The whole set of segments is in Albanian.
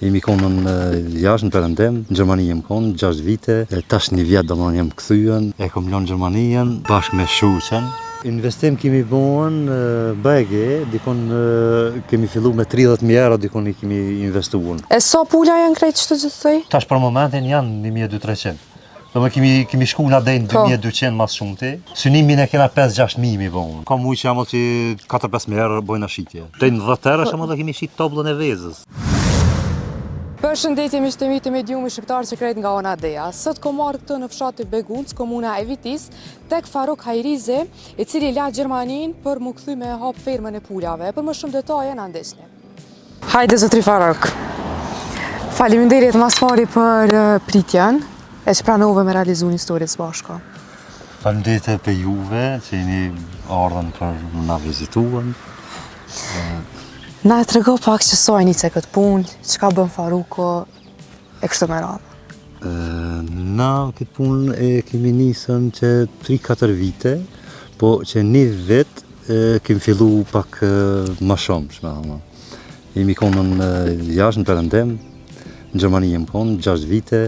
Jemi konë jashtë në Perëndim, në Gjermani jem konë, 6 vite, tash 1 vjet domethënë jem kthyen, e kom lënë Gjermaninë bashkë me shoqen. Investim kemi bën bege, dikon kemi fillu me 30.000 euro, dikon I kemi investuar. E sa pula janë krejt çdo gjithsej? Tash për momentin janë 1.200-300. Domethënë kemi shku na deri në 2.200 mas shumti. Synimin e kena 5-6.000 mi bon. Ka mujë që që 4-5.000 euro bojna shitje. Deri në 10 euro që kemi shit toblën e vezës. Përshëndetje miq të mi të mediumi shqiptar që krejt nga ona Deja. Sot ko marrë këtë në fshatin Begunc, komuna e Vitis, tek Faruk Hajrizi, I cili la Gjermaninë për mu kthy me hap fermën e pulave. Për më shumë detaje na ndesni. Hajde zotri Faruk. Faleminderit mas pari për pritjen. E që pranove me realizu një historisë bashka. Faleminderit për juve që jeni ardhën për na vizituan. Na e trego pak që sa e nice këtë punë, çka bën Faruko e kështu me radhë. Na këtë punë e kemi nisën që 3-4 vite, po që 1 vit kemi fillu pak ma shumë, shme. Jemi konën jashtë në Perëndim, në Gjermani jem konë, 6 vite,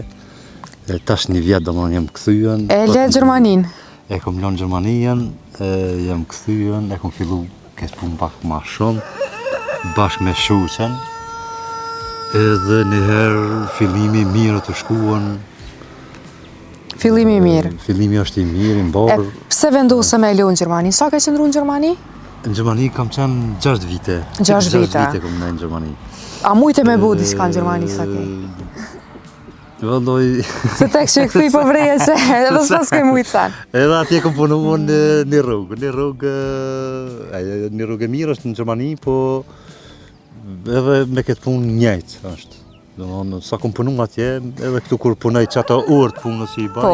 tash 1 vjet domethënë jem kthyen. E le Gjermaninë? E kom lënë Gjermaninë, jem kthyen, e kom fillu këtë punë pak ma shumë, bashkë me shoqen. Edhe njëherë fillimi mirë të shkuan. Fillimi mirë. Fillimi është I mirë, I mbarë. Pse vendose me lënë Gjermani? Sa ka qëndru në Gjermani? Në Gjermani kam qenë 6 vite. 6 vite. 6 vite kom në Gjermani. A mujte me bu diçka në Gjermani sa ke? Vëlloj... Se tek që këthy po vreje që edhe s'pas ke mujtë sen. Edhe atje kom punuar një rrugë. Një rrugë e mirë është në Gjermani, po edhe me këtë punë njëjtë është. Domethënë sa kom punuar atje, edhe këtu kur punoj çato orë të punës që I baj,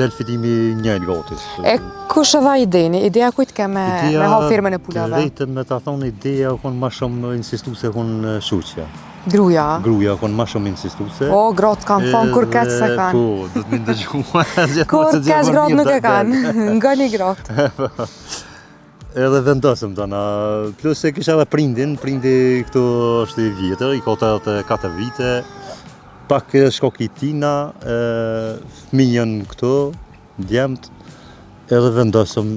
del fitimi njëjtë gati. E kush e dha idenë? Ideja kujt ke me hap firmën e pulave? Vetëm me ta thonë ideja u kon më shumë insistuese kon shoqja. Gruja? Gruja kon më shumë insistuese. O, gratë kanë thonë kur keq se kanë. Po, do të më ndëgjoj. Kur keq gratë nuk e kanë, nga një gratë. Edhe vendosëm tona, plus se kisha edhe prindi këtu është I vjetër, I ka 84 vite, pak shkoki tina, fëmijën këtu, djemt, edhe vendosëm,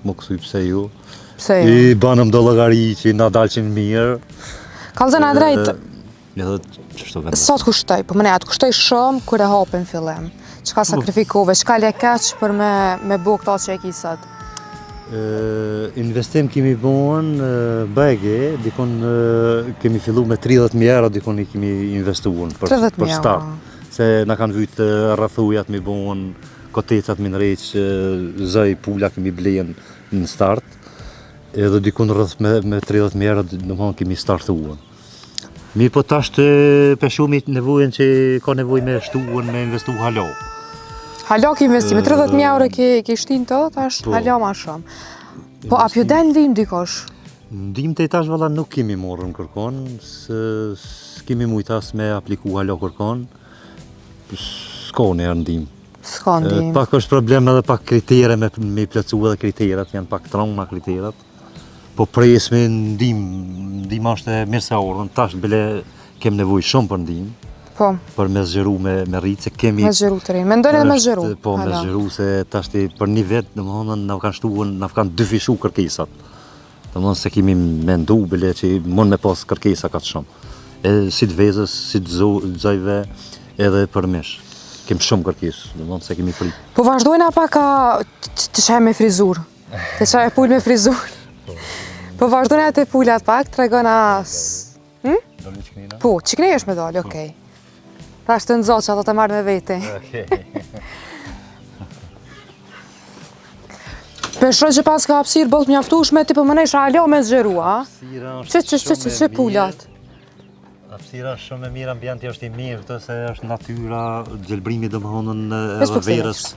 më kthy pse ju. Pse ju? I banëm do llogari që na dalçin mirë. Kallëzën a drejtë. Edhe ç'është vendos. Sa të kushtoj? Po më ne atë kushtoj shumë kur e hapën fillim. Çka sakrifikove, çka le keq për me bu këto që e ki sot? Investim kemi bën bege, dikon kemi fillu me 30.000 euro, dikon I kemi investuar për start. Se na kanë vyt rrethujat mi bën, kotecat mi nreq, zëj pula kemi blen në start. Edhe dikon rreth me 30.000 euro, domethënë kemi startuar. Mi po tash të peshumi nevojën që ka nevojë me shtuën, me investu halo. Halo ki investi, me 30.000 euro ke shtin të, tash halo ma shumë. Po a pjo den ndim dikosh? Ndim të tash valla nuk kemi morën kërkon, s'kemi mujtas me apliku halo kërkon, s'ka njerë ndim. S'ka ndim. Pak është problem edhe pak kritere me plëcu edhe kriterat, janë pak trona kriterat. Po presme ndim është e mirë se orën, tash bile kem nevoj shumë për ndim. Po. Për me zgjeru me rritë, se kemi... Me zgjeru të rinë, me ndojnë edhe me zgjeru. Po, me zgjeru, se tashti për 1 vit, domethënë na kanë shtuar, na kanë dyfishu kërkesat. Domethënë se kemi mendu bile që mund me pas kërkesa kaq shumë. Edhe si të vezës, si të zojve, edhe për mish. Kem shumë kërkesë, domethënë se kemi prit. Po vazhdojna pak të shaj me frizur. Të shaj pull me frizur. Po vazhdojna të pullat pak, tregona... Doli qiknina? Po, qiknej është me doli, okej. Ta është të nëzoq, ato të marrë me vete. Peshoj që pas ka hapësirë boll mjaftueshme, ti po më nesh alo me zgjeru, a? Që pullat? Hapësira është shumë e mirë, ambienti është I mirë, këtë se është natyra, gjelbrimi domethënë edhe verës.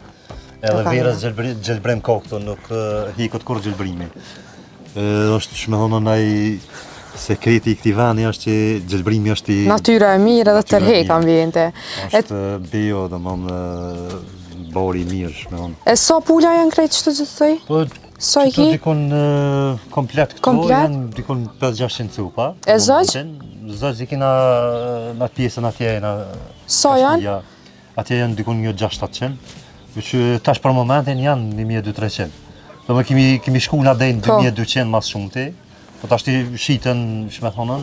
Edhe verës gjelbrim kokë, nuk hikët kur gjelbrimi. Është shmehonën ai sekreti I këtij veni është që gjelbrimi është I... Natyra e mirë edhe tërheq ambiente. Është bio, domethënë bori I mirë shmehon. E sa pula janë krejt çdo gjithsej? Po sa I ki? Dikon komplet këto janë dikon 500-600 cupa. E zogj? Zëtë që kina në atë pjesën atje në... Sa janë? Atje janë dikun 1.600, që tash për momentin janë 1.200-300. Do me kemi shku në adejnë 2.200 mas shumë ti, po tash ti shiten, shme thonën,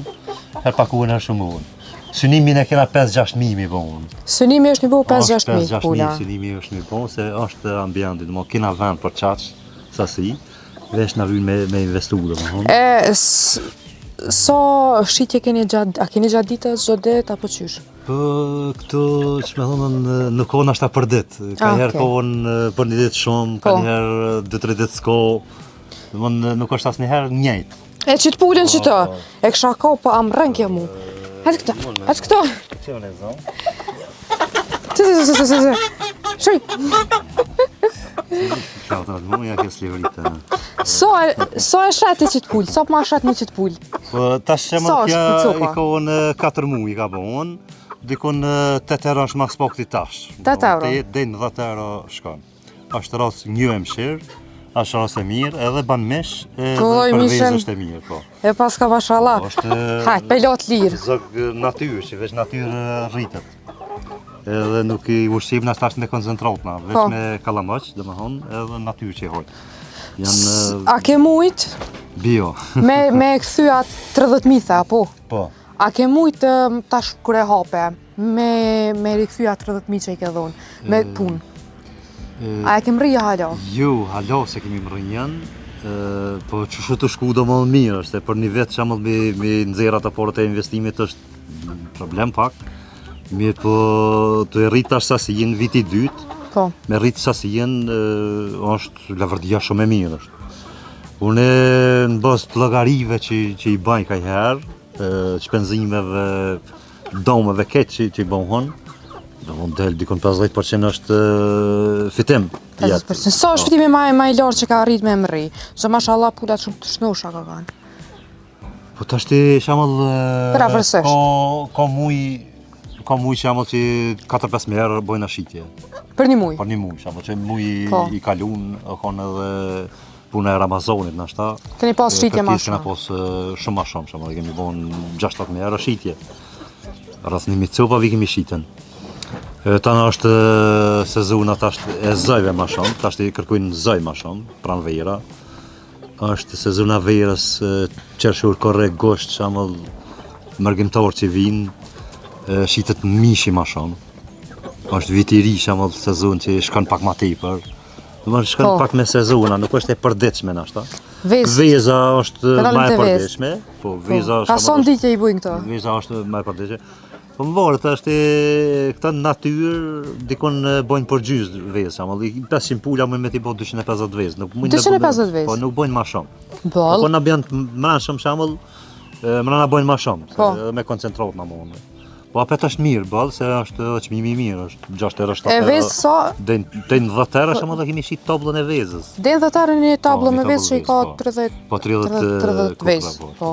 her pakuën her shumë unë. Synimin e kena 5-6.000 mi bon. Synimi është një bo 5-6.000 pula. Synimi është një bon, se është ambienti, do me kena vend për qaqë, sasi, vesh në rrën me investu, do me thonë. Sa shqitje keni gjatë, a keni gjatë ditës, çdo ditë, apo qysh? Po, këtu, që me thonën, nuk kohën ashta për ditë. Ka njerë kohën për një ditë shumë, ka njerë 2-3 ditë s'ko. Nuk është asë njëherë njëjtë. E që të pulin që të, e kësha ka, po am rënkje mu. Hajtë këto, hajtë këto. Që më në zonë? Shëj. Shautë atë mu, ja kësë livritë. Sa e shati që të pull? Sa për ma shati një që të pull? Tash që më tja i kohën 4 mu i ka bohën, dikon 8 euro është maks pak të tash. 8 euro? Dejnë 10 euro shkon. Ashtë rrasë një e mshirë, ashtë rrasë e mirë, edhe ban mish, edhe përvez është e mirë, po. E pas ka mashallah. Hajt, pelot lirë. Zëgë natyrë, që veç natyrë rritët. Edhe nuk i ushqim në ashtë në koncentrat na, veç me kalamëq, dhe më thonë, edhe natyrë që i hojtë. A ke mujt? Bio. Me këthyja 30.000 tha, po? Po. A ke mujt tash kure hape, me rikëthyja 30.000 që i ke dhonë, me punë? A e kem rrija halo? Jo, halo se kemi më rrënjën, po që shu të shku do më mirë, se për një vetë që me nëzera të porët e investimit është problem pak. Mirë po të e rritë ashtë sasijin viti 2, me rritë sasijin është lavërdia shumë e mirë është. Unë në bës të logarive që i bajnë kaj herë, shpenzimeve, domeve ketë që i bëhën, do më delë dikon 50% është fitim. 50%. Sa është fitimi ma i lartë që ka rritë me mëri? Që mashallah pullat shumë të shnosha ka kanë. Po të ashti shamëll ka muj që jamëll që 4-5 merë bojnë ashitje. Për një muj? Për një muj, shamëll që muj i kalun, konë edhe puna e Ramazonit në ashta. Keni pas shqitje ma shumë? Kena pas shumë ma shumë, shamëll, kemi bojnë 6-7 merë ashitje. Rrëth një micopa vi kemi shqitën. Tanë është sezonat është e zëjve ma shumë, ta është i kërkujnë zëj ma shumë, pranë vejra. është sezona verës, qershur, korrekt, gosht, shamëll, mërgjimtar që vinë, shitet mishi ma shumë. është viti i ri, shamëll, sezon që shkon pak ma tepër. Domethënë shkon pak me sezona, nuk është e përditshme nashta. Veza është më e përditshme, po veza është. Ka son ditë i bujnë këto. Veza është më e përditshme. Po më varet është këta natyrë dikon bojnë për gjys vezë, shamëll, 500 pula mund me t'i bëj 250 vezë, nuk mund. 250 vezë. Po nuk bojnë më shumë. Po na bën më shumë shamëll, më na bojnë më shumë, me koncentrat na mund. Po apet është mirë, ballë, se është çmimi i mirë, është 6 euro 7 euro. E vezë sa? Dejnë 10 euro, shumë dhe kemi shit tablën e vezës. Dejnë 10 euro një tablë me vezë që i ka 30 vezë. Po.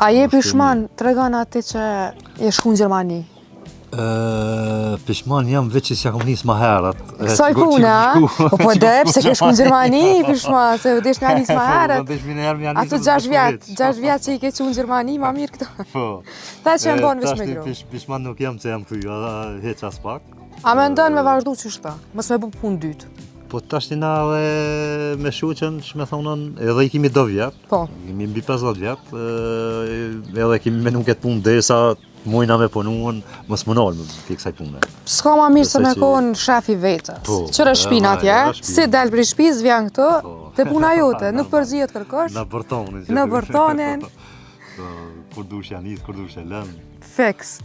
A je pishman, tregon ati që je shku në Gjermani? Pishman jam veç që s'ja kom nisë ma herët. Sa i pune, a? Po dep, se ke shku në Gjermani, pishman, se vëdesh nga nisë ma herët. Ato 6 vjetë që i ke qu në Gjermani, ma mirë këto. Po. Ta që e mbonë veç me gru. Pishman nuk jam që jam këtu, heq as pak. A me ndonë me vazhdu që shta, mës me bu punë dytë? Po tashtina dhe me shuqen, që me thonën, edhe i kemi 2 vjetë. Po. Kemi mbi 50 vjetë, edhe kemi menu këtë punë dhe sa mujna me punuën, mos munol me kësaj punë. S'ka ma mirë se me konë shefi vetës. Qërë shpina atje, si del për i shpiz, vjen këtu, të puna jote, nuk përzijet kërkosh. Në bërtonin. Në bërtonin. Kur dush janis, kur dush e lëm. Fiks.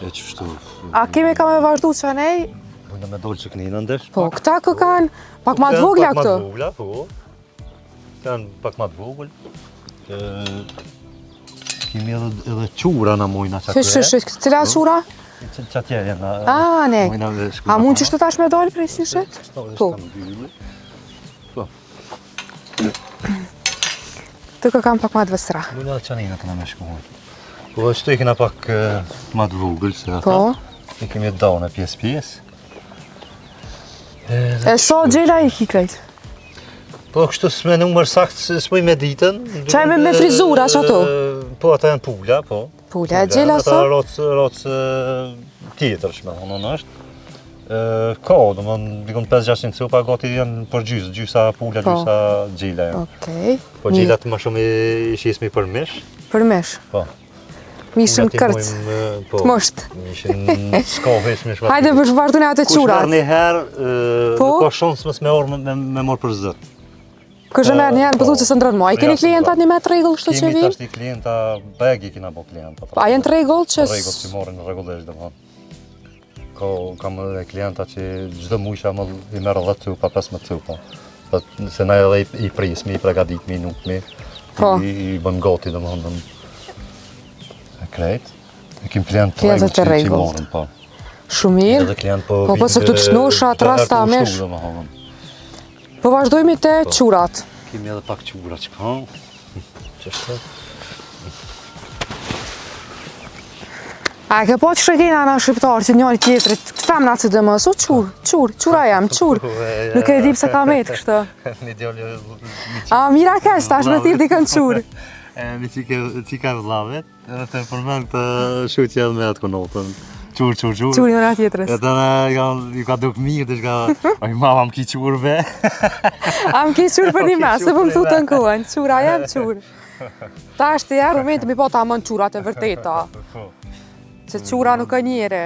E qështu. A kemi ka me vazhdu që nej? Mujna me dollë që këninë ndesh. Po, këta kë kanë pak ma të vogla këtu. Pak ma të vogla, po. Kanë pak ma të vogl. Kemi edhe qura në mujna që kërë. Cila qura? Që atje jenë. A, ne. A mund që shtë tash me dollë prej syshet? Po. Po. Të kë kam pak ma të vësra. Mujna dhe qanina këna me shkuhon. Po, qëtu i kena pak ma të vogl, se ata. Po. I kemi daune pjesë. E sa gjela i ki krejt? Po kështu s'me numër sakt, s'moj me ditën. Qaj me frizura që ato? Po, ata janë pula, po. Pula, e gjela ata rocë tjetër, shme është. Ka, do më dikon 5-600 cupa, gati janë për gjysa pula, gjysa gjela janë. Okej. Po gjelat më shumë i shismi për mish. Për mish? Po. Mishin kërc, të mësht. Mishin skohesh me shvatë. Hajde për shvartu në atë qurat. Kush merë njëherë, nuk ka shans mësë me orë me morë për zët. Kush merë njëherë, pëllu që së ndronë ma. I keni klientat një me të regull kështu që vinë? Kemi tash një klienta, begi kina bo klienta. A jenë të regull që... Regull që morën regullisht, dhe më thonë. Kam edhe klienta që gjdo mujsha më i merë 10 cupa, 15 cupa. Se na edhe i prismi, i pregaditmi, nukmi, i bën goti, dhe më thonë. Krejt, e kim klient të regull që i morën, po. Shumir, po se këtu të shnushat, rasta, mesh. Po vazhdojmi të qurat. Kemi edhe pak qurat që ka. Qështë? A ke po që shrekina në shqiptarë që njëri tjetërit, të femna që dhe mësë, qura jam, qur. Nuk e dip se ka metë kështë. Një djolë... A, mira kesh, tash me thirë dikën qur. Mi qika e vllavet, edhe të përmen të shqyqe edhe me atë konotën. Qur. Quri në atë tjetërës. E të ju ka duk mirë, të shka, oj mama më ki qurve. A më ki qur për një mes, se për më thu të nkuën, qura jem qur. Ta është e momenti mi po ta amën qurat e vërteta. Se qura nuk e njere.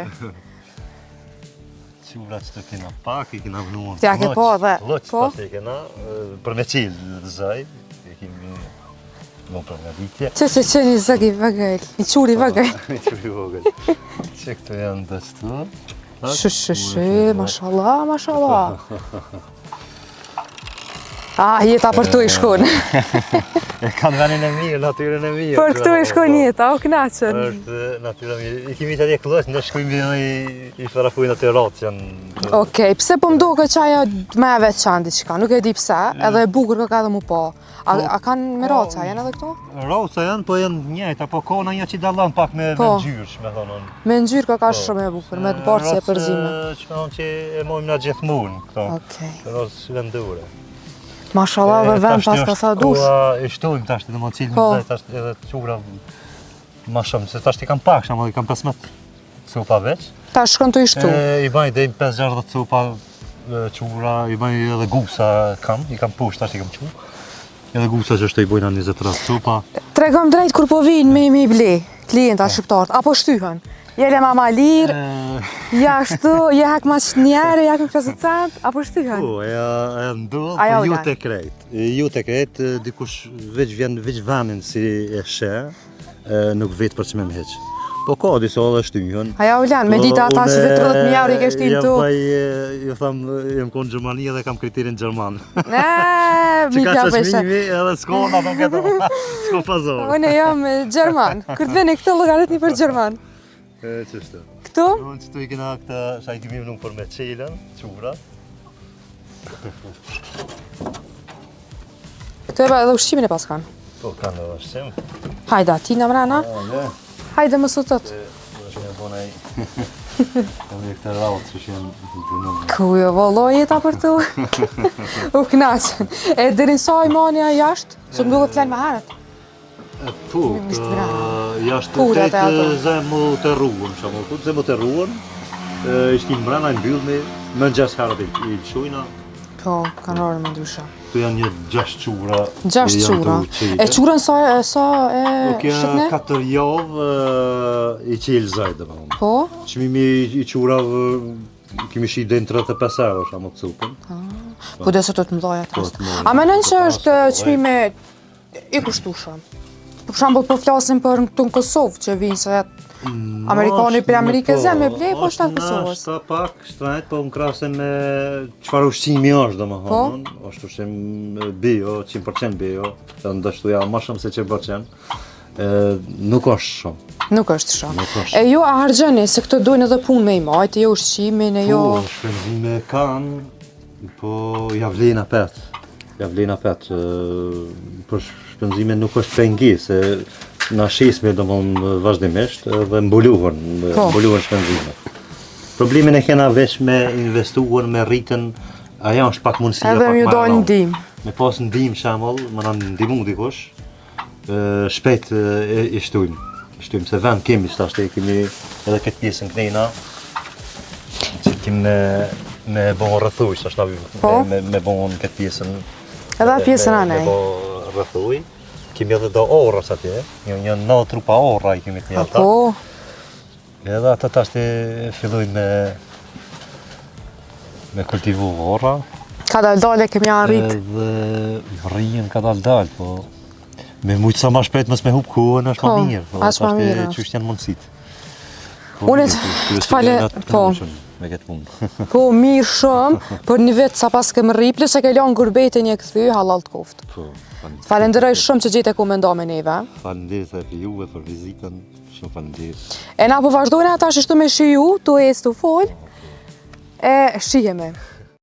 Qurat që të kena pak, i kena vënuar. Tja ke po dhe. Loq pas e kena, për me qilë të zaj, e kemi më për nga ditje. Që një zëg i vëgëll, një quri vëgëll. Një quri vëgëll. Që këto janë dështu. Mashallah. Jeta për tu i shkon. E kanë venin e mirë, natyrën e mirë. Për këtu i shkon jeta, o knaqën. Është natyra mirë. I kemi që atje këllës, në shkojmë i farafujnë atë ratë që janë... Okej, pse po më duke që ajo me e veçan diqka, nuk e di pse, edhe e bukur ka edhe mu po. A kanë me raca, janë edhe këto? Raca janë, po janë njëjta, po ka në një që dallan pak me ngjyrë, me thonë. Me ngjyrë ka shumë e bukur, me të barë si e përzime. Që me thonë që e mojmë nga gjithmonë, këto. Okej. Racë vendure. Mashallah, dhe vend pas ka sa dush. E shtojmë tash të më cilë më zaj, tash edhe qura ma shumë, se tash t'i kam pak, shumë i kam 15 cupa veç. Tash shkon të i shtu. I bajnë dhe 5-60 cupa qura, i bajnë edhe gusa kam, i kam push, tash i kam qu. Edhe gusa që është i bojna 20 cupa. Tregom drejt kur po vinë me i ble, klienta shqiptarët, apo shtyhen. Jele mama lirë, jashtu, je hak ma që njerë, jak në klasicant, apo shtyhen? Po, e ndohë, po ju të krejt. Ju të krejt, dikush veç venin si e shë, nuk vetë për që me më heqë. Po ka diso dhe shtyhen. Aja u lanë, me dita ata që dhe 30.000 euro i keshtin tu. Ju thamë, jem konë Gjermani edhe kam kriterin Gjerman. Mi pja peshe. Që ka që shmimi edhe s'kona, do këtë, s'ko fazorë. Une jam Gjerman, kërtë veni këtë logarit një për Gjerman. Qështë? Këtu? Qëtu i kena këta, shaj kemi vënu për me qelen, qura. Këtu e ba edhe ushqimin e pas kanë? Po, kanë edhe ushqim. Hajda, ti në mrena? Hajde më sotët. Që në bonaj, në këtë rallë që shenë gjënumë. Kujo, vëllo jeta për tu. U knaqën. E dërin sa i manja jashtë, që më duke flenë me herët. Po, jashtë të zemë të ruën, zemë të ruën, ishtim mbrana i mbyllë me në 6 herët i qujna. Po, kanë orë me ndrysha. Këtu janë një 6 qura. 6 qura. E qurën sa e shqipne? 4 javë i qelë zajtë, dhe më thonë. Po? Qmimi i qura kemi shi dhe në 35 euro, shama të cupën. Po dhe se të të mdoja të rastë. A menen që është qmimi i kushtushëm? Për shambull po flasim për këtu në Kosovë që vinë se Amerikani për Amerike zemë e blej, po shtatë Kosovës. Ashtë pak shtrajt, po më krasën me qëfar ushqimi është, dhe më thonë. është ushqim bio, 100% bio, të ndështu ja ma shumë se 100%. Nuk është shumë. Nuk është shumë. E ju a hargjeni, se këtë dojnë edhe punë me i majtë, jo ushqimin, e jo... Po, shpenzime kanë, po ja vlejnë apet. Ja vlejnë apet. Për shpenzime nuk është pengi, se na shisme do më vazhdimisht dhe mbuluhën shpenzime. Problemin e kena veç me investuar, me rritën, aja është pak mundësia pak marrë. Edhe më ju dojnë ndim. Me pas ndim shamull, më në ndimu dikush, shpejt i shtojmë. Se vend kemi tash, kemi edhe këtë pjesën kënejna, që kemi me bon rrëthuj, me bon këtë pjesën. Edhe pjesën anej. Me bon rrëthuj. Kemi edhe do orras atje, një 9 trupa orra i kemi të mjalta. Po. Edhe ata tash të fillojnë me kultivu orra. Ka dal-dale kemi arrit. Edhe rrijen ka dal-dal, po me mujtë sa ma shpejt mës me hup kohën është ma mirë. Ashtë ma mirë. Që është janë mundësit. Unë të fale, po. Me këtë punë. Po, mirë shumë, për një vetë sa pas kemë rri, plus e ke lanë gurbetin një këthy, halal të koftë. Po. Falenderoj shumë që gjete ku me ndo me neve. Falenderit e për juve, për vizitën, shumë falenderit. E na po vazhdojnë ata shështu me shiju, tu e së tu fol, e shihemi.